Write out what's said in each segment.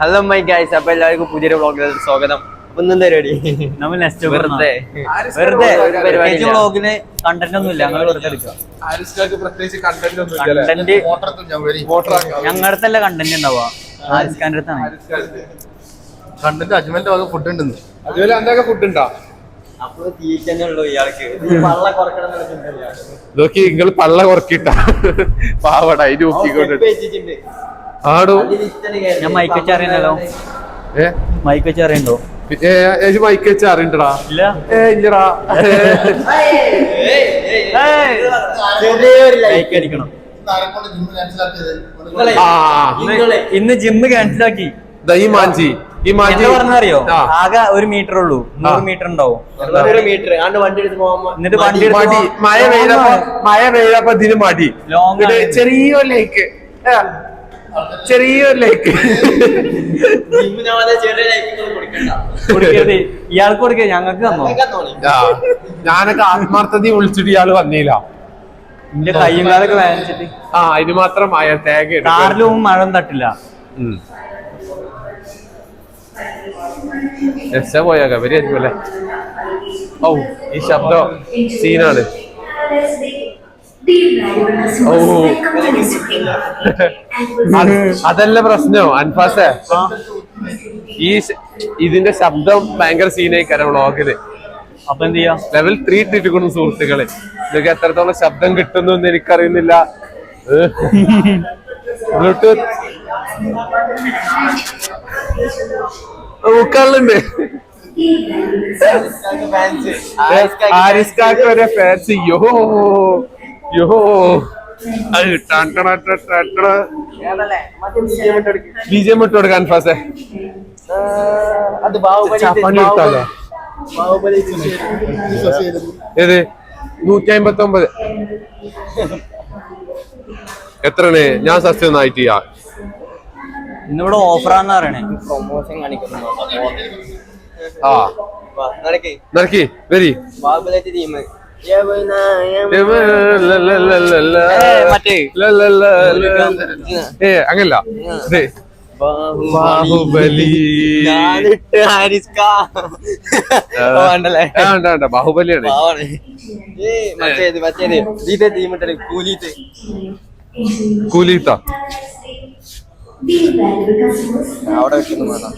Hello my guys, അപ്പൊ എല്ലാവർക്കും പുതിയൊരു വ്ളോഗിലേക്ക് സ്വാഗതം. ഒന്നും പരിപാടി നമ്മൾ നെക്സ്റ്റ് വെറുതെ വ്ളോഗിന് കണ്ടന്റ് ഒന്നും ഇല്ല, ഞങ്ങൾ വെറുതെ എടുക്കുക. കണ്ടന്റ് ഞങ്ങളുടെ തന്നെ കണ്ടന്റ് ഉണ്ടാവുക. ആരിസ്ഖാന്റെ അടുത്താണ് കണ്ടന്റ്. അജ്മലിന്റെ വക ഫുഡ് ഉണ്ടെന്ന്. അജ്മൽ എന്തൊക്കെ ഫുഡ് ഉണ്ടോ? അപ്പൊ തീറ്റന്നെ ഉള്ളൂ ഇയാൾക്ക്. പള്ള കുറക്കണം നോക്കി നിങ്ങൾ പള്ള കുറക്കിട്ട പാവട അതിന് നോക്കിക്കൊണ്ട് ആടോ. ഞാൻ മൈക്ക് വെച്ച് അറിയണല്ലോ. മൈക്ക് വെച്ച് അറിയണ്ടോ? മൈക്ക് വെച്ച് അറിയണ്ടടാ? ഇല്ല. ഇല്ലടാ. ലൈക്ക് അടിക്കണം. ഇന്ന് ജിമ്മ് ക്യാൻസൽ ആക്കി. ഈ മാഞ്ചി പറഞ്ഞറിയോ? ആകെ 1 മീറ്റർ ഉള്ളൂ, 100 മീറ്റർ ഉണ്ടാവും. മീറ്റർ വണ്ടി എടുത്ത് പോകുമ്പോ എന്നിട്ട് വണ്ടി മഴ പെയ്തപ്പോ ഇതിന് മടി. ചെറിയൊരു ലേക്ക് കൊടുക്കരുത്. ഇയാൾക്ക് കൊടുക്ക, ഞങ്ങൾക്ക് തന്നോ? ഞാനൊക്കെ ആത്മാർത്ഥത വിളിച്ചിട്ട് ഇയാള് വന്നില്ല. എന്റെ കയ്യും കാലൊക്കെ വേദനിച്ചിട്ട്. അതിന് മാത്രം മഴ തേങ്ങ കാറിലും മഴ തട്ടില്ല. പോയാ വരില്ലേ? ഓ, ഈ ശബ്ദം സീനാണ്. ഓ, അതല്ല പ്രശ്നോ അൻഫാസേ, ഇതിന്റെ ശബ്ദം ഭയങ്കര സീനായിക്കാരം വ്ളോഗില്. അപ്പൊ എന്ത് ചെയ്യാ? ലെവൽ 3 ഇട്ടിരിക്കുന്നു സുഹൃത്തുക്കളെ. ഇതൊക്കെ എത്രത്തോളം ശബ്ദം കിട്ടുന്നു എന്ന് എനിക്കറിയുന്നില്ല. ബ്ലൂടൂത്ത് ഊക്കാളുണ്ട്. ആരിസ്ഖാക്ക് വരെ ഫാൻസ്. ബിജെം ഇട്ട് കൊടുക്കാൻ ഫാസേ. ഏത് 159 എത്രയാണ്? ഞാൻ സസ്യം ആയിട്ട് ഇന്നിവിടെ ഓഫറാന്ന് പറയണേ. പ്രൊമോഷൻ കാണിക്കുന്നു. നടക്കി വരി. അങ്ങല്ല ബാഹുബലി. ബാഹുബലിയാണ്. കൂലീത്ത അവിടെ വെക്കുന്നു വേണം.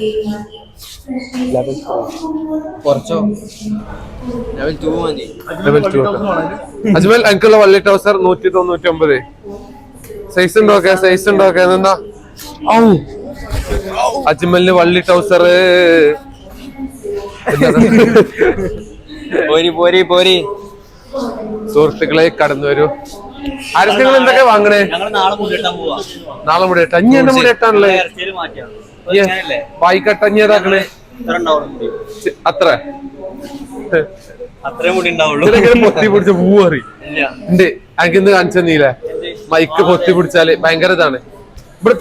കുറച്ചോ ലെവൽ 2 മതി. ലെവൽ 2. അജ്മൽ എനിക്കുള്ള വള്ളി ടൗസർ 199. സൈസ് ഉണ്ടോക്കെ? സൈസ് ഉണ്ടോക്കെ? എന്താ അജ്മലിന് വള്ളി ടൗസർ. പോരി സുഹൃത്തുക്കളെ കടന്നു വരൂ. ആരെങ്കിലും എന്തൊക്കെ വാങ്ങണേ? നാളെ മുടി ഇട്ടാ. ഇനി എന്റെ മുടി ഇട്ടാണല്ലേ? വായിക്കട്ടഞ്ഞതാക്കണേ. അത്ര മുടി ഉണ്ടാവുള്ളൂ. പൊത്തി പിടിച്ച പൂവറി ഉണ്ട്. എനിക്കിന്ന് കാണിച്ചെന്നീലേ? മൈക്ക് പൊത്തി പിടിച്ചാല് ഭയങ്കര ഇതാണ്. ഇവിടെ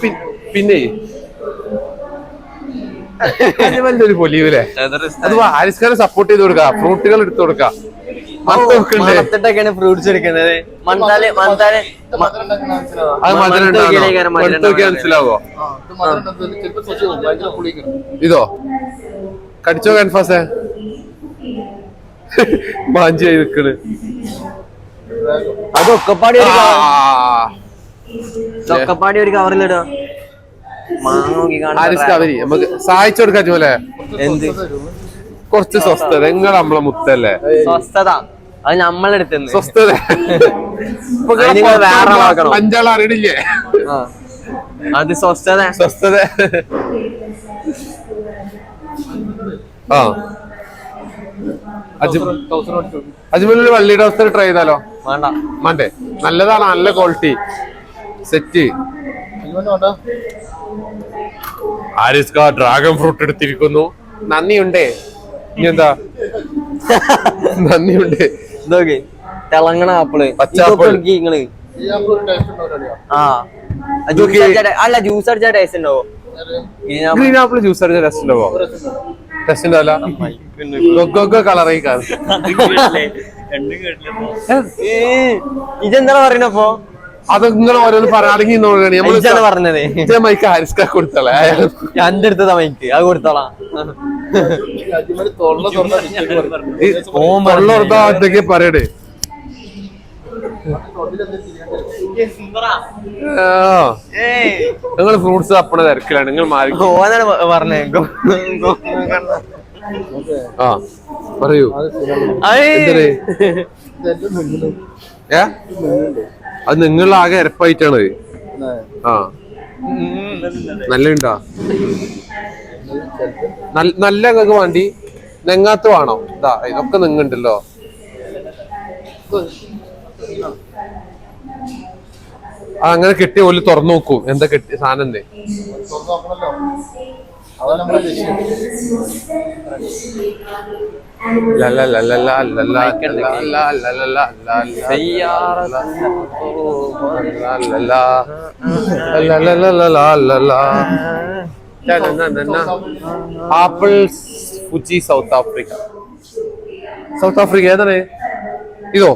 പിന്നെ ഒരു പൊലിവില്ലേ? അത് ആരിസ്ഖാനെ സപ്പോർട്ട് ചെയ്ത് കൊടുക്ക. ഫ്രൂട്ടുകൾ എടുത്തു കൊടുക്ക. ഫ്രൂട്ട്സ് എടുക്കുന്നത്. അത് മനസ്സിലാവോ? ഇതോ കടിച്ചോ കൻഫാസേ? മാഞ്ചി നിക്കണ്. അതൊക്കെപ്പാടി ഒരു കവറിലിടോ. ആരിസ്കാവരി നമുക്ക് സഹായിച്ചു കൊടുക്കാൻ പോലെ. എന്ത് കുറച്ച് സ്വസ്ഥത. നിങ്ങൾ നമ്മളെ മുത്തല്ലേ? സ്വസ്ഥത അത് നമ്മളെടുത്ത് സ്വസ്ഥത. വേറെ നോക്കണം. 5 ആൾ അറിയണില്ലേ? അത് സ്വസ്ഥത. അജ്മലിന് വള്ളി ടൗസർ ട്രൈ ചെയ്താലോ? വേണ്ടേ? നല്ലതാണ്, നല്ല ക്വാളിറ്റി സെറ്റ്. ആരിസ്ക ഡ്രാഗൺ ഫ്രൂട്ട് എടുത്തിരിക്കുന്നു. നന്ദിയുണ്ടേ. ഇനി എന്താ? നന്ദിയുണ്ട്. തിളങ്ങണ ആപ്പിള്. പച്ചാപ്പിള്. നിങ്ങള് അല്ല ജ്യൂസ് അടിച്ചാ ടേസ്റ്റ് ഉണ്ടാവോ? ഗ്രീൻ ആപ്പിൾ ജ്യൂസ് അടിച്ച ടേസ്റ്റ് ഉണ്ടാവോ? ടെസ്റ്റ് ഉണ്ടാവില്ല. കളറായി ഇതെന്താ പറയണപ്പോ? അത് നിങ്ങൾ ഓരോന്ന് പറയാണെങ്കിൽ ഇജ്ജാണ് പറഞ്ഞത് മൈക്ക് ഹാരിസ്ക കൊടുത്തളേ എന്റെ അടുത്തതാ മൈക്ക് അത് കൊടുത്തോളാം ഒറ്റയ്ക്ക് പറയടേ നിങ്ങൾ ഫ്രൂട്ട്സ് അപ്പണ തിരക്കിലാണ് നിങ്ങൾ മാറി ഓനാണ് പറഞ്ഞേ ആ പറയൂ അത് നിങ്ങളാകെ എരപ്പായിട്ടാണ് ആ നല്ല നല്ല നിങ്ങൾക്ക് വേണ്ടി നെങ്ങാത്ത വേണോ ഇതാ ഇതൊക്കെ നിങ്ങണ്ടല്ലോ അങ്ങനെ കെട്ടിയ പോലെ തുറന്നു നോക്കും എന്താ കെട്ടിയ സാധനം എന്തേ ആപ്പിൾ ഫുജി സൗത്ത് ആഫ്രിക്ക ഏതാണ് ഇതോ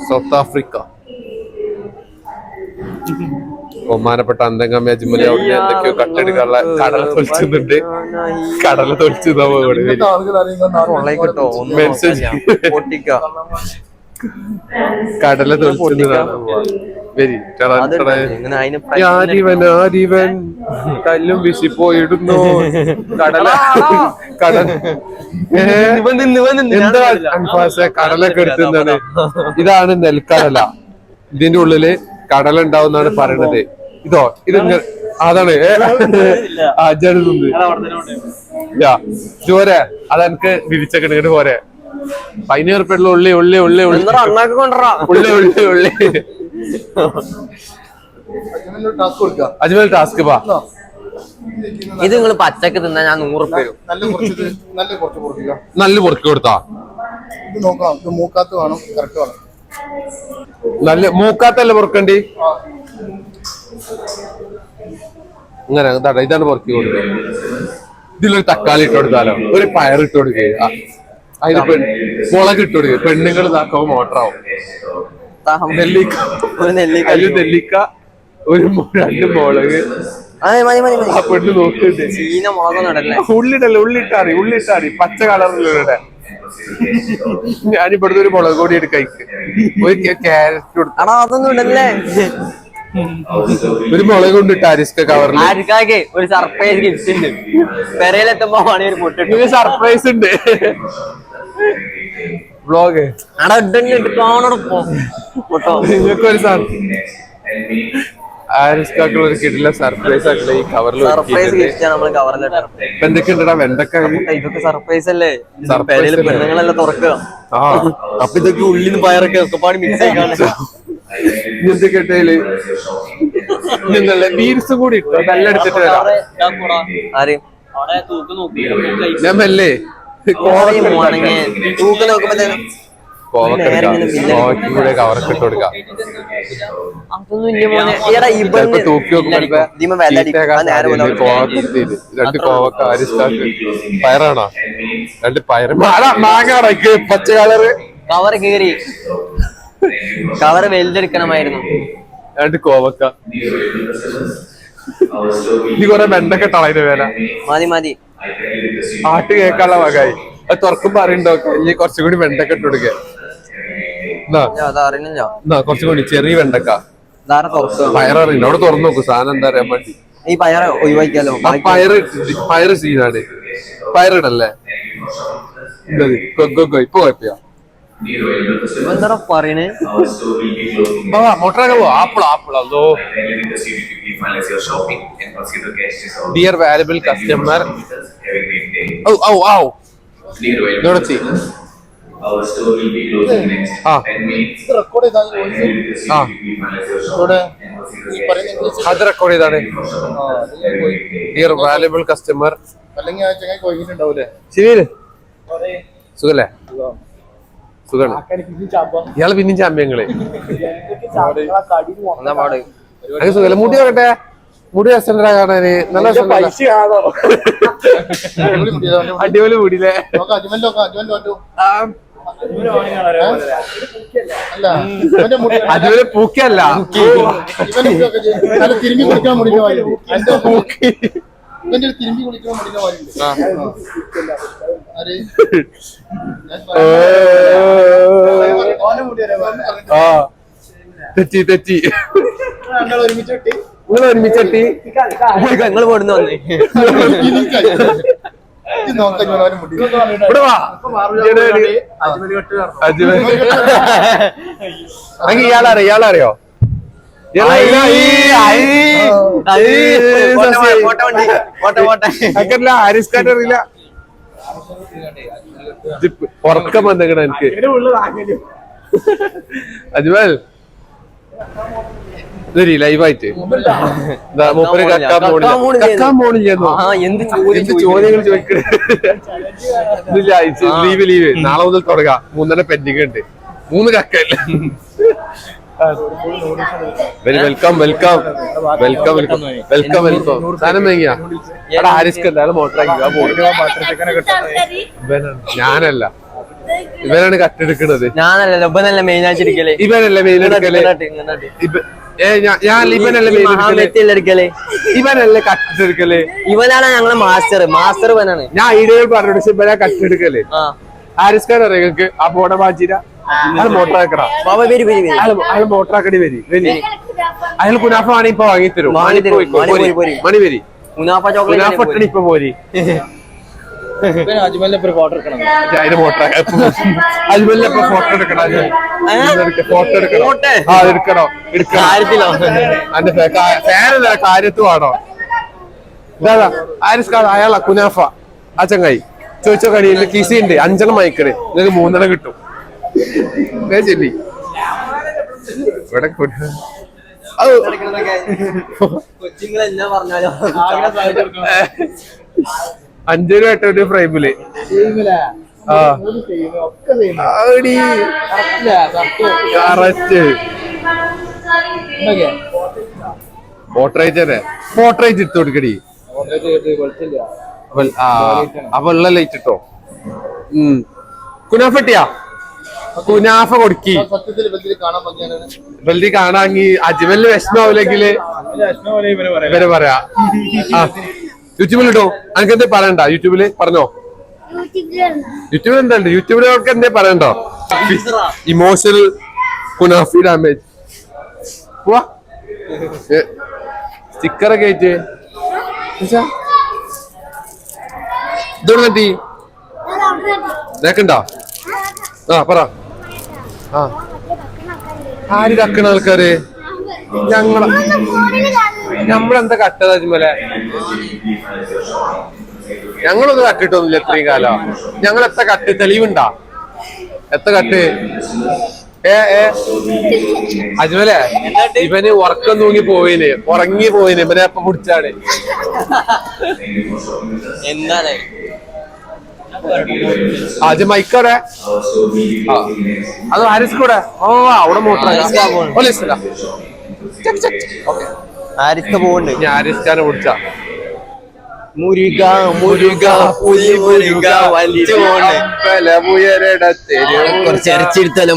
സൗത്ത് ആഫ്രിക്ക ബഹുമാനപ്പെട്ട അന്തംഗം അജ്മലി അവിടെ എന്തൊക്കെയോ കട്ടെടുക്കാനുള്ള കടല തൊളിച്ചുന്നുണ്ട് കടല തൊളിച്ചു കടല തൊളിച്ചു ആരിവൻ കല്ലും വീശിപ്പോയിടുന്നു കടല എന്താ അൻഫാസെ കടലൊക്കെ എടുത്തുന്നാണ് ഇതാണ് നെൽക്കടല ഇതിന്റെ ഉള്ളില് കടല ഉണ്ടാവുന്നാണ് പറയണത് ഇതോ ഇത് അതാണ് ചോരെ അതെനിക്ക് വിരിച്ചൊക്കെ ഇങ്ങോട്ട് പോരെ 15 ഉറുപ്പിയുള്ള ഉള്ളി ഉള്ളി ഉള്ളി ഉള്ളി ഉള്ളി ഉള്ളി ഉള്ളി അജ്മൽ ടാസ്ക് പാ ഇത് നിങ്ങൾ പച്ചക്ക് തിന്നാ ഞാൻ 100 ഉറുപ്പിക നല്ല പൊറുക്കി കൊടുത്താ നല്ല മൂക്കാത്തല്ലേ പൊറുക്കണ്ടി ഇങ്ങനെ ഇതാണ് പൊറുക്കി കൊടുക്കുക ഇതിലൊരു തക്കാളി ഇട്ട് കൊടുത്താലോ ഒരു പയറിട്ട് കൊടുക്കുക അതിന് മുളക് ഇട്ട് കൊടുക്കുക പെണ്ണുങ്ങൾ ഇതാക്കുമ്പോ മോട്ടറാവും നെല്ലിക്ക ഒരു 2 മുളക് ആ പെണ്ണ് നോക്കിണ്ട് ഉള്ളിട്ടാറി പച്ച കളറിലൂടെ ഞാനിവിടുത്തെ ഒരു മുളക് പൊടി എടുക്കൈക്ക് ഒരു ക്യാരറ്റ് കൊടുത്താ അതൊന്നും ഇടല്ലേ ഒരു മുളക് കൊണ്ടിട്ട് അരിസ്ക കവറിൽ ഒരു സർപ്രൈസ് ഗിഫ്റ്റ് ഉണ്ട് പെരയിലെത്തുമ്പോ ഒരു പൊട്ടിട്ട് സർപ്രൈസ് ഉണ്ട് വ്ളോഗ് നിങ്ങൾക്ക് ഒരു ആരിസ്കാക്കുള്ള ഒരു കിടില സർപ്രൈസ് ആയിട്ടുള്ള ഈ കവറിൽ എന്തൊക്കെയുണ്ടടാ വെണ്ടക്ക ഇതൊക്കെ സർപ്രൈസ് അല്ലേ പെണ്ണുങ്ങളെല്ലാം തുറക്കുക അപ്പൊ ഇതൊക്കെ ഉള്ളിന്ന് പയറൊക്കെ ഒക്കെപ്പാട് മിക്സ് ആയിക്കാണ് എന്തൊക്കെട്ടേല് ബീൻസും കൂടി ഇട്ടോ നല്ല എടുത്തിട്ട് വരാം ഞാൻ മെല്ലേ തൂക്ക് നോക്കുമ്പോ കോവക്കൂടെ കവറൊക്കെ ഇട്ട് കൊടുക്കാം തൂക്കി രണ്ട് കോവക്ക അരിസ്റ്റാക്ക് പയറാണോ 2 പയറ് മാങ്ങാടക്ക് പച്ച കളറ് കവർ കീറി കവർ വലുതെടുക്കണമായിരുന്നു 2 കോവക്ക ഇനി കൊറേ വെണ്ടൊക്കെ ഇട്ടാളതിന്റെ വേല മതി ആട്ട് കേക്കാനുള്ള വകായി അത് തുറക്കുമ്പോ അറിയണ്ടോ ഇനി കുറച്ചും കൂടി വെണ്ടൊക്കെ ഇട്ട് കൊടുക്കുക കുറച്ചും കൂടി ചെറിയ വെണ്ടക്ക പയററിയില്ല അവിടെ തുറന്നു നോക്കൂ സാധനം എന്താ അറിയാൻ വേണ്ടി ഈ പയറ് ഒഴിവാക്കിയാലോ പയറ് സീനാണ് പയറിടല്ലേ ഇപ്പൊ കുഴപ്പമില്ല എന്താ പറയണേ മോട്ടറൊക്കെ പോവാ ആപ്പിൾ അതോ ഡിയർ വാല്യുബിൾ കസ്റ്റമർ അത് റെക്കോർഡ് ചെയ്താണ് ഡിയർ വാല്യുബിൾ കസ്റ്റമർ ശരി സുഖല്ലേ ഇയാള് പിന്നെയും ചാമ്പ്യങ്ങള് സുഖല്ലേ മുടി നോക്കട്ടെ മുടി രസണ്ടാ കാണാന് നല്ല അടിപൊളി മുടിയില്ലേ അല്ല ഇവന്റെ മുടി അതുപോലെ പൂക്കല്ല ഇവന്റെ മുടിയൊക്കെ നല്ല തിരുമ്പി കുളിക്കാൻ മുടിന്റെ വാലുണ്ട് ഇവന്റെ ഒരു തിരുമ്പി കുളിക്കാൻ മുടിന്റെ വാലുണ്ട് ആര് ആ തെറ്റി തെറ്റി ഒരുമിച്ചിട്ട് നിങ്ങൾ ഒരുമിച്ചെത്തി നിങ്ങൾ പോടുന്ന വന്നേ ഇവിടെ വാ ഇയാളറിയോ ഹാരിസ് ഖാൻ അറിയില്ല ഉറക്കം വന്നേക്കണ എനിക്ക് അജ്മൽ ഇതൊരു ലൈവായിട്ട് മൂപ്പര് കക്കാൻ പോണില്ലെന്നോ എന്ത് ചോദ്യങ്ങൾ ചോദിക്കണേ ലീവ് നാളെ മുതൽ തുടങ്ങാം 3 പെൻഡിങ് ഉണ്ട് 3 കക്കല്ല welcome welcome welcome welcome welcome welcome സാധനം വാങ്ങിയാ അവിടെ ഹാരിസ്ക്ക് എന്തായാലും മോട്ടറാക്കി ഞാനല്ല ഇവനാണ് കട്ടെടുക്കണത് ഞാനല്ല ഇവനല്ല മെയിൻ ആയിട്ടിരിക്കല് ഇവനല്ല മെയിൻ എടുക്കല് ഞാൻ ഇവനല്ല മെയിൻ എടുക്കല് ഇവനല്ലേ കട്ടെടുക്കല് ഇവനാണ് ഞങ്ങളെ മാസ്റ്റർ ഇവനാണ് ഞാൻ ഐഡിയകൾ പറഞ്ഞു ഇവനാ കട്ടെടുക്കല് ഹാരിസ് ഖാൻ അറിയാം നിങ്ങൾക്ക് ആ പോണ ബാജിര അയാൾ മോട്ടറാക്കടാ അയാൾ മോട്ടറാക്കടി വരി അയാൾ കുനാഫ ആണി ഇപ്പൊ വാങ്ങിത്തരും മണി വരി കുനാഫട്ടണി ഇപ്പൊ പോരി അജ്മലിനെ ഫോട്ടോ എടുക്കണം അതിന് അജ്മലിനെ ഫോട്ടോ എടുക്കണം ഫോട്ടോ എടുക്കണം ആ എടുക്കണോ അന്റെ ഫാനല്ല കാര്യത്തുവാണോ ഇതാ ഹാരിസ് ഖാൻ അയാളാ കുനാഫ ആ ചങ്ങായി ചോദിച്ചോ കടിയിൽ കിസി ഉണ്ട് 5 മയക്കണ് നിങ്ങൾക്ക് 3 കിട്ടും ചെല്ലി ഇവിടെ കൊച്ചിങ്ങളെന്നാ പറഞ്ഞാലോ 5 രൂപ ഒരു ഫ്രൈമില് മോട്ടറേജറെ മോട്ടറേജ് എടുത്തു കൊടുക്കടി ആ വെള്ള ലൈറ്റ് ഇട്ടോ കുനാഫട്ടിയാ കുനാഫ കൊടുക്കി ബൽദി കാണാങ്കി അജ്മലിന് വിഷമാവില്ലെങ്കില് ഇവരെ പറയാ യൂട്യൂബിൽ ഇട്ടോ അനക്ക് എന്തേ പറയണ്ട യൂട്യൂബില് പറഞ്ഞോ യൂട്യൂബിൽ എന്താണ്ട് യൂട്യൂബിൽ അവർക്ക് എന്തേ പറയണ്ടോ ഇമോഷണൽ കുനാഫി ഡാമേജ് പോവാ സ്റ്റിക്കറൊക്കെ ആയിട്ട് ഇതോടെ നട്ടി നേക്കണ്ടോ ആ പറ ആ ആര് കക്കണ ആൾക്കാര് നമ്മളെന്താ കട്ടത് അജ്മലെ ഞങ്ങളൊന്നും കട്ടിട്ടൊന്നുമില്ല ഇത്രയും കാലം ഞങ്ങൾ എത്ര കട്ട് തെളിവുണ്ടാ എത്ര കട്ട് അജ്മലെ ഇവന് ഉറക്കം തൂങ്ങി പോയിന് ഉറങ്ങി പോയിന് ഇവനെ എപ്പ പിടിച്ചാണ് എന്താണ് ആദ്യം മൈക്കോടെ അത് ഹാരിസ് കൂടെ ഓ അവിടെ ആരിക്ക പോണ്ട് ഞാൻ ഹാരിസ് ഖാനെ പിടിച്ച മുരുക മുരുക പുലി മുരുക വലിച്ചു കുറച്ച് ഇറച്ചിരുത്തല്ലോ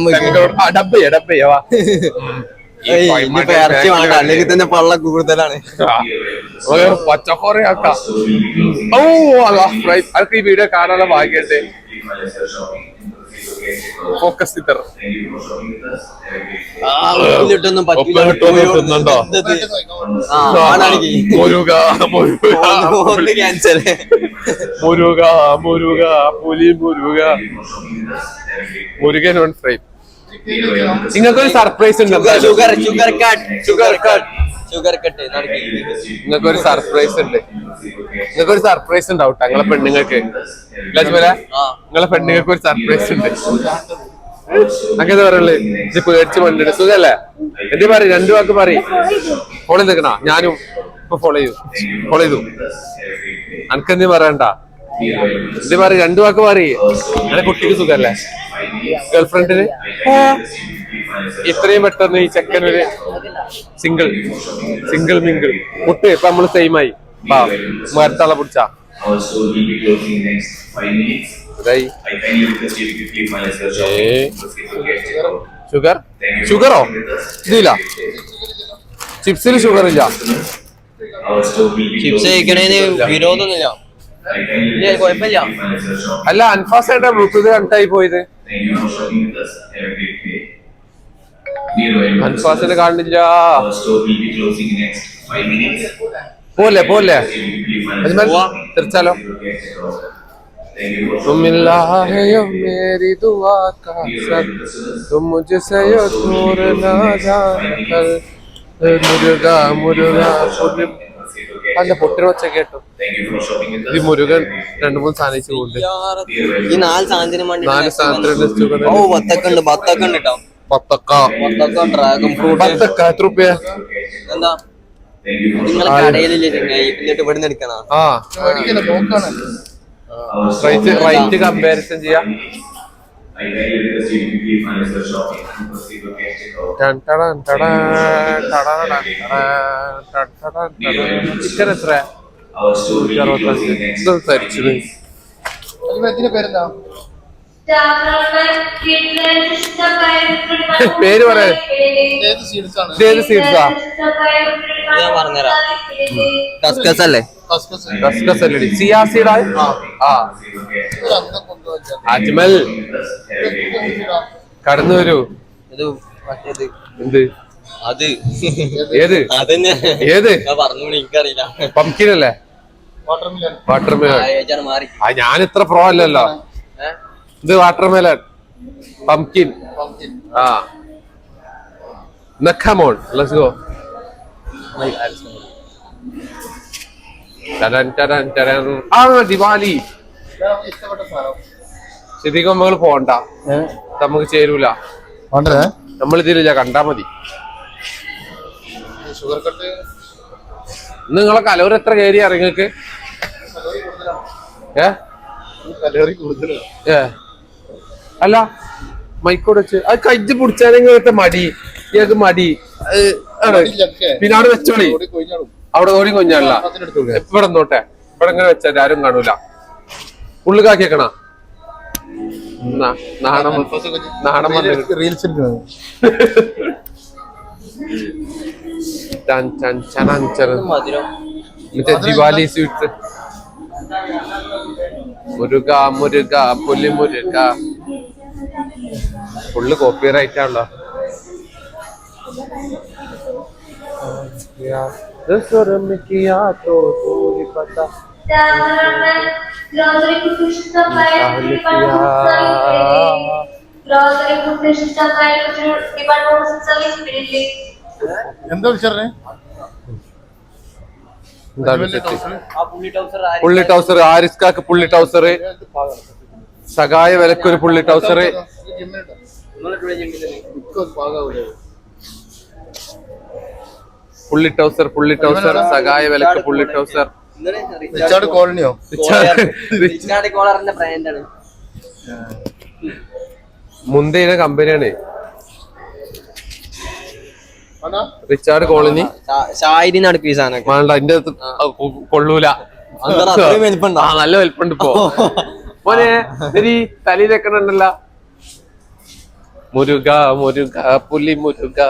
ഡബ്ബയ്യവാ ഇറച്ചി വേണ്ട അല്ലെങ്കിൽ തന്നെ പള്ള കൂടുതലാണ് പച്ചക്കറി ആക്കാം ഓ അതൊക്കെ ഈ വീഡിയോ കാണാനുള്ള ഭാഗ്യണ്ട് ഫോക്കസ് ഇത്തർ കിട്ടുന്നുണ്ടോ മുരുക ക്യാൻസർ മുരുക മുരുക പുലി മുരുക മുരുകൻ ഓൺ ഫ്രൈ നിങ്ങൾക്കൊരു സർപ്രൈസ് ഉണ്ട് നിങ്ങൾക്കൊരു സർപ്രൈസ് ഉണ്ട് നിങ്ങൾക്കൊരു സർപ്രൈസ് ഉണ്ടാവും ഞങ്ങളെ പെണ്ണുങ്ങൾക്ക് നിങ്ങളെ പെണ്ണുങ്ങൾക്ക് ഒരു സർപ്രൈസ് ഉണ്ട് അങ്ങനെ പറയുള്ളു ഇത് പേടിച്ച് പണ്ടിട്ട് സുഖല്ലേ എന്ത് പറയും 2 വാക്ക് പറയും ഫോളോ നിൽക്കണ ഞാനും ഇപ്പൊ ഫോളോ ചെയ്തു അനക്കെന്തീ പറയണ്ട എന്ത് പറയും 2 വാക്ക് പറയും അങ്ങനെ കുട്ടിക്ക് സുഖല്ലേ ഗേൾഫ്രണ്ടിന് ഇത്രയും പെട്ടെന്ന് ഈ ചെക്കനൊരു സിംഗിൾ മിങ്കിൾ കുട്ടി ഇപ്പൊ നമ്മള് സെയിമായി അടുത്താളെ പിടിച്ചാ ഷുഗർ ഷുഗറോ ഇതില്ല ചിപ്സിൽ ഷുഗർ ഇല്ല ചിപ്സ് കഴിക്കണേന് വിരോധമൊന്നുമില്ല. കുഴപ്പമില്ല. അല്ല അൻഫാസായിട്ട് ബ്ലൂടൂത്ത് കണക്റ്റായി പോയത്. അൻഫാസിന് കാണില്ല. പോലെ പോലെ തിരിച്ചാലോ. तुम मिला है यो मेरी दुआ का सर तुम मुझसे यो दूर ना जाकर മുരുക മുരുക അല്ല പൊട്ടിന ഒച്ച കേട്ടോ. ഈ മുരുകൻ 2-3 സാധനം കൊണ്ട് ഈ 4 സാധനത്തിന് വേണ്ടി 4 സാധനത്തിന് ഓ ബത്തക്ക ഉണ്ട് കേട്ടോ. ബത്തക്ക ഡ്രാഗൺ ഫ്രൂട്ട്. ബത്തക്ക എത്ര രൂപ? എന്താ നിങ്ങളെ കടയിലില്ലേ ചങ്ങായി? എന്നിട്ട് ഇവിടുന്ന് എടുക്കണോ? ആ റൈറ്റ് കമ്പാരിസൺ ചെയ്യാം. ചിക്കൻ എത്ര? പേര് പറയാ. ഏത് സീഡ്സാ? ഞാൻ പറഞ്ഞുതരാം. കസ്കസ് അല്ലേ? കസ്കസ് അല്ലേ? ചിയാ സീഡാ? അജ്മൽ കടന്നു വരൂ. ഇത് മറ്റേത് എന്ത്? അത് ഏത്? അതന്നെ ഏത് പറഞ്ഞു എനിക്കറിയില്ല. പംകിൻ അല്ലേ? വാട്ടർമെലൺ. മാറി. ഞാൻ ഇത്ര പ്രോ അല്ലല്ലോ. ഇത് വാട്ടർമെലൺ പംകിൻ. ആ come on, let's go. Diwali ശരിക്കും നമ്മൾ പോണ്ട, നമുക്ക് ചേരൂല. നമ്മൾ ഇതിലില്ല, കണ്ടാ മതി. നിങ്ങളെ കലോറി എത്ര കയറി അറിയങ്ങൾക്ക്? അല്ല മൈക്കോട് വെച്ച് അത് കജ്ജ് പിടിച്ചാൽ മടി, ഇയാൾക്ക് മടി. പിന്നെ അവിടെ വെച്ചോളി, അവിടെ ഓടി കൊഞ്ഞാടില്ല. ഇവിടെ നോട്ടെ, ഇവിടെ ഇങ്ങനെ വെച്ചാൽ ആരും കാണൂല. ഉള്ളുകാക്കിയേക്കണ നാണം മറ്റേ ദിവാലി സ്വീറ്റ്സ്. മുരുക മുരുക പുലി മുരുക. ഫുള്ള് കോപ്പിറൈറ്റ് ആണല്ലോ. എന്താ വിളിച്ചേ? പുള്ളി ടൗസർ, ആരിസ്കാക്ക് പുള്ളി ടൗസർ, സഹായ വിലക്കൊരു പുള്ളി ടൗസർ. പുള്ളി ടൗസർ, പുള്ളി ടൗസർ, സഹായ വിലക്ക് പുള്ളി ടൗസർ. റിച്ചാർഡ് കോളനിയോ? മുന്തേന കമ്പനിയാണ് റിച്ചാർഡ് കോളനി. വേണ്ട, അതിന്റെ കൊള്ളൂല. നല്ല വലിപ്പുണ്ട് ഇപ്പൊ. മോനെ ശരി തലയിലേക്കണുണ്ടല്ല. മുരുക മുരുക പുലി മുരുക.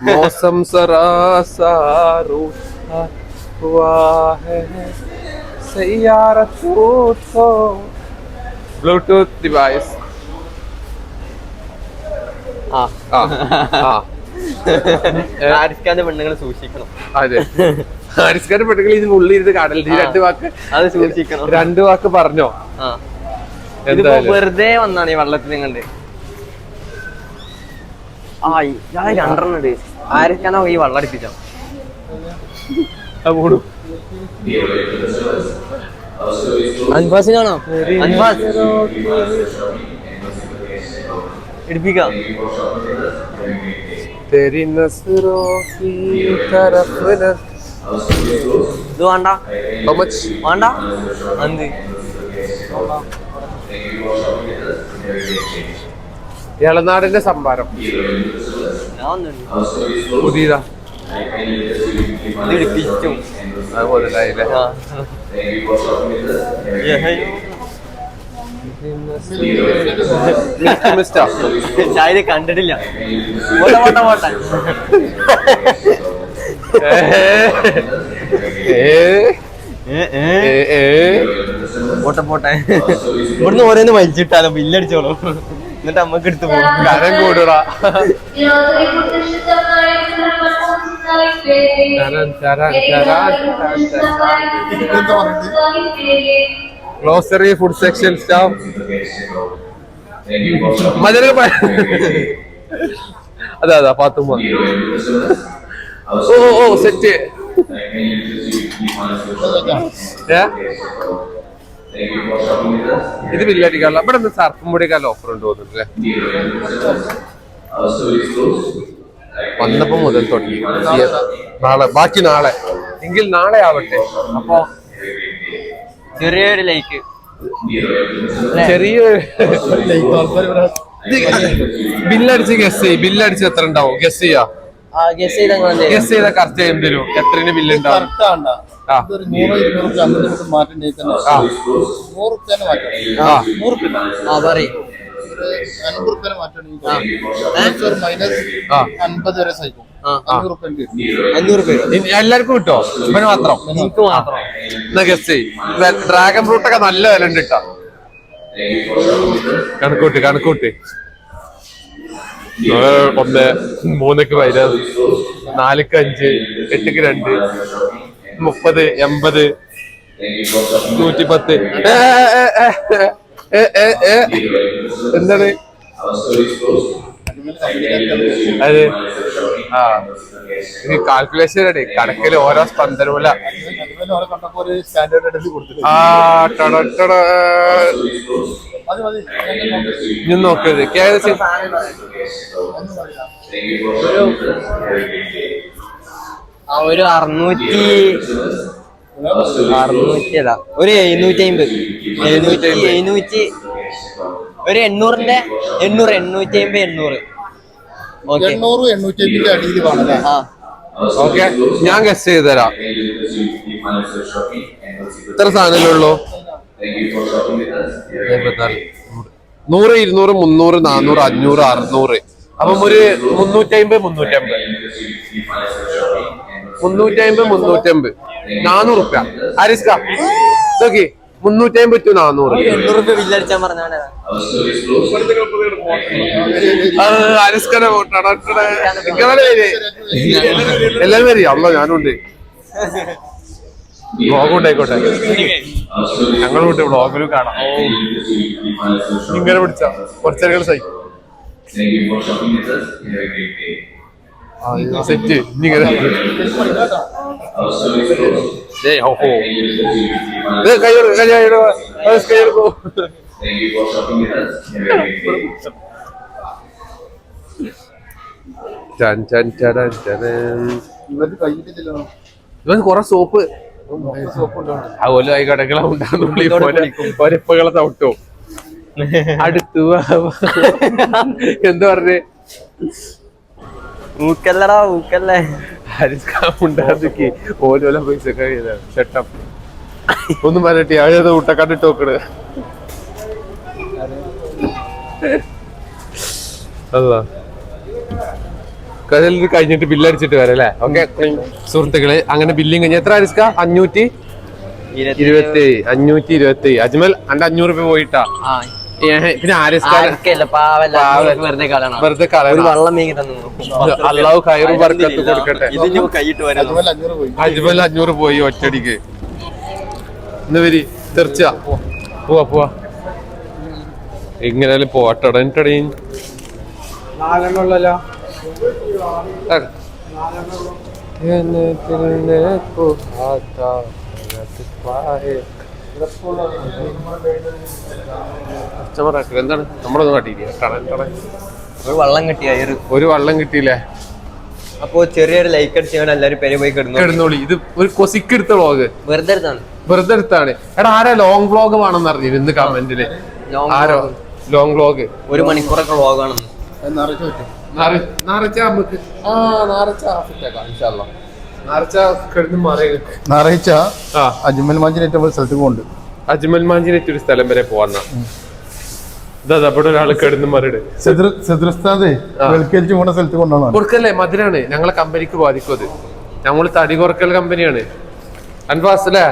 मौसम सरासा रूठा हुआ है सैयारा तो ब्लूटूथ डिवाइस. ആരിസ്ഖാന്റെ പെണ്ണുങ്ങളെ സൂക്ഷിക്കണം. അതെ, ആരിസ്ഖാന്റെ പെണ്ണുങ്ങൾ ഇതിന് ഉള്ളിൽ ഇരുന്ന് കടലിൽ 2 വാക്ക് അത് സൂക്ഷിക്കണം. 2 വാക്ക് പറഞ്ഞോ? വെറുതെ വന്നാണ് ഈ വെള്ളത്തിൽ കണ്ട്. ഞാൻ 2 ആരിസ്ഖാനോ ഈ വെള്ളം അടിപ്പിച്ചോ. അൻഫാസിനാണോ? അൻഫാസ് എടുപ്പിക്കാം. ഇത് വേണ്ട വേണ്ട. എന്ത് ഇളനാടിന്റെ സംഭാരം പുതിയതാ. ഇത് ഇടിപ്പിച്ചും അതുപോലെ ഉണ്ടായില്ലേ? ചായ കണ്ടിട്ടില്ല. പോട്ടെ പോട്ടെ പോട്ടെ. പോട്ടെ പോട്ടെ. ഇവിടുന്ന് ഓരോന്ന് വലിച്ചിട്ടാലോ ബില്ലടിച്ചോളൂ. എന്നിട്ട് അമ്മക്ക് എടുത്ത് പോകും. കരം കൂടൂടാ. ഗ്ലോസറി ഫുഡ് സെക്ഷൻ സ്റ്റാഫ് മധുര അതെ അതാ പാത്തുമ്മ. ഓ സെറ്റ്. ഇത് ബില്ലടിക്കാനുള്ള ഇവിടെ നിന്ന് സർഫും പൊടിക്കാനുള്ള ഓഫർ ഉണ്ട് തോന്നുന്നില്ലേ? വന്നപ്പോ മുതൽ തുടങ്ങി. നാളെ ബാക്കി നാളെ എങ്കിൽ നാളെ ആവട്ടെ. അപ്പൊ ചെറിയൊരു ലൈക്ക് ചെറിയ ബില്ലടിച്ച് ഗസ് ചെയ്യും. ബില്ലടിച്ച് എത്ര ഉണ്ടാവും ഗസ് ചെയ്യാ? ഗസ് ചെയ്ത കറക്റ്റ് ചെയ്യും തരും. എത്രന് ബില്ല് ഉണ്ടാവും? എല്ലാവർക്കും കിട്ടോ? ഇവന് മാത്രം? എനിക്ക് മാത്രം. എന്നാ ഗസ് ചെയ്യും. ഡ്രാഗൺ ഫ്രൂട്ട് ഒക്കെ നല്ല വില ഉണ്ട് കേട്ടോ. കണക്കൂട്ട് 1, 3ക്ക് 15, 4ക്ക് 5, 8ക്ക് 2, 30, 80, 110. എന്താണ് അത്? കാൽക്കുലേഷൻ അടി കണക്കില് ഓരോ സ്പന്ദനമില്ല. നോക്കരുത്. ഒരു 600 അല്ല, ഒരു 750, ഒരു 800, 850. ഓക്കെ, ഞാൻ ഗസ് ചെയ്ത് തരാം. ഇത്ര സാധനമല്ലോ. 100, 200, 300, 400, 500, 600. അപ്പം ഒരു 350, 400 റുപ്യ. ആരിസ്ക നോക്കി, 350 to 400. 800 രൂപ ബില്ലടിച്ചാൻ പറഞ്ഞാണ്. ആരിസ്കനെ എല്ലാരും വരി. അല്ല ഞാനുണ്ട്. വ്ളോഗ് ഉണ്ടായിക്കോട്ടെ, ഞങ്ങളും ഉണ്ട്. വ്ളോഗിലും കാണാം. ഇങ്ങനെ പിടിച്ച കുറച്ചേരം സഹിക്കും. സെറ്റ് ഇങ്ങനെ കൈയെടുക്കോ. ഇവൻ കൊറേ സോപ്പ് അതുപോലെ കടകളെ ഉണ്ടാകുന്നുള്ളി ഒരപ്പകളെ ചവിട്ടോ. അടുത്തു എന്താ പറഞ്ഞേ? ഊക്കല്ലടാ ഊക്കല്ലേ. ഉണ്ടാക്കി ഓരോല പൈസ ഷട്ടം ഒന്നും പറയട്ടെ. അഴയത് ഊട്ട കണ്ടിട്ട് നോക്കണ്. അതാ കഥയിൽ കഴിഞ്ഞിട്ട് ബില്ലടിച്ചിട്ട് വരാം അല്ലേ? ഓക്കെ സുഹൃത്തുക്കളെ, അങ്ങനെ ബില്ലിങ് കഴിഞ്ഞ എത്ര ആരിസ്ക? 527. അജ്മൽ അന്റെ 500 രൂപ പോയിട്ടാ. പിന്നെ വെറുതെ അള്ളാഹു കയറും ബർക്കത്ത് കൊടുക്കട്ടെ. അജ്മൽ 500 പോയി ഒറ്റടിക്ക്. ഇന്ന് വരി തെറിച്ച പോവാ. എങ്ങനെയാലും പോട്ടടേ. എന്താണ് നമ്മളൊന്നും കാട്ടിയില്ല. ഒരു വള്ളം കിട്ടിയില്ലേ? അപ്പൊ ചെറിയൊരു ലൈക്ക് അടിച്ചാൽ എല്ലാരും പേര് പോയി കിടന്നോളി. ഇത് ഒരു കൊസിക്ക് എടുത്ത വ്ളോഗ് വെറുതെ എടുത്താണ്. എടാ ആരാ ലോങ് വ്ളോഗ് വേണമെന്ന് അറിഞ്ഞില്ല ഇന്ന് കമന്റില്. ആരോ ലോങ് വ്ളോഗ് 1 മണിക്കൂറൊക്കെ വ്ളോഗ് ആണെന്ന്. ഞായറാഴ്ച പറ്റും. ഞായറാഴ്ച നമുക്ക് ഞായറാഴ്ച ആഫിറ്റേക്കാം ഇൻഷാല്ലാ. ഞായറാഴ്ച കിടന്ന് മറിയ ഞായറാഴ്ച ആ അജ്മൽ മാഞ്ചിനേറ്റ് സ്ഥലത്തേക്ക് പോകുന്നുണ്ട്. അജ്മൽ മാഞ്ചിനേറ്റ് ഒരു സ്ഥലം വരെ പോവാന്ന ഇതാ ഇവിടെ ഒരാള് കിടന്ന് മറിയിട് സെദ്രസ്ഥാദേ വെൽക്കേജ് പോണ സ്ഥലത്ത് കൊണ്ടുപോകണം. കൊടുക്കല്ലേ മധുരാണ് ഞങ്ങളെ കമ്പനിക്ക് ബാധിക്കും അത്. ഞങ്ങള് തടി കുറക്കൽ കമ്പനിയാണ്. അൻഫാസ് അല്ലേ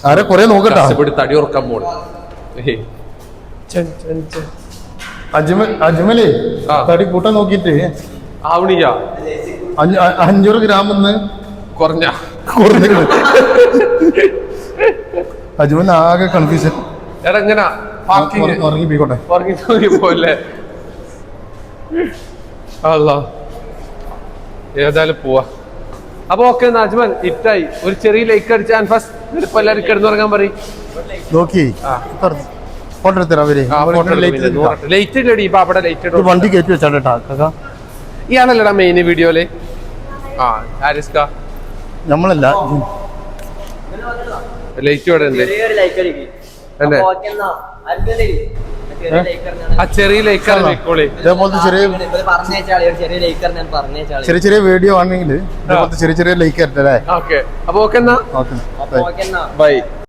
ആരെ കൊറേ നോക്കട്ടാ. ഇവിടെ തടി കുറക്കാൻ പോണ്. അജ്മലേ തടി കൂട്ടാൻ നോക്കിട്ട് ആവണിയ 500 ഗ്രാം കുറഞ്ഞ അജ്മൽ ആകെ കൺഫ്യൂഷൻ. എടാ എങ്ങനെ ഉറങ്ങി പോയിക്കോട്ടെ. പോലെ അല്ല ഏതായാലും പോവാ. അപ്പൊ ഓക്കെ അജ്മൽ ഇഫ്റ്റായി ഒരു ചെറിയ ലൈക്ക് അടിച്ച അൻഫാസ് ഇപ്പൊ എല്ലാവരും കിടന്നുറങ്ങാൻ പറയും. നോക്കി ഫോട്ടോ എടുത്തരാ അവര് ലൈറ്റ് ഇല്ലടി ഇപ്പൊ അവിടെ ലൈറ്റ് വണ്ടി കയറ്റി വെച്ചാട്ടാ. ഇയാളല്ലടാ മെയിൻ വീഡിയോയില്. ആ ഹാരിസ്ക നമ്മളല്ല ലൈറ്റ് ഇവിടെ ഉണ്ട്. ചെറിയൊരു ലൈക്ക് അടിക്ക്. അല്ലേ അപ്പൊ ഓക്കേ എന്നാ. അൻപത് ചെറിയ ലൈക്ക് ആ ചെറിയ ലൈക്കാണ് വെക്കോളി. ഇതേപോലത്തെ പറഞ്ഞേച്ചാളി ഒരു ചെറിയ ലൈക്കർ ഞാൻ പറഞ്ഞേച്ചാളി. ചെറിയ വീഡിയോ ആണെങ്കിൽ ഇതേപോലത്തെ ചെറിയ ലൈക്ക് തരട്ടെ. ഓക്കെ അപ്പൊ ഓക്കെ എന്നാ ഓക്കെ ഓക്കെ എന്നാ ബൈ.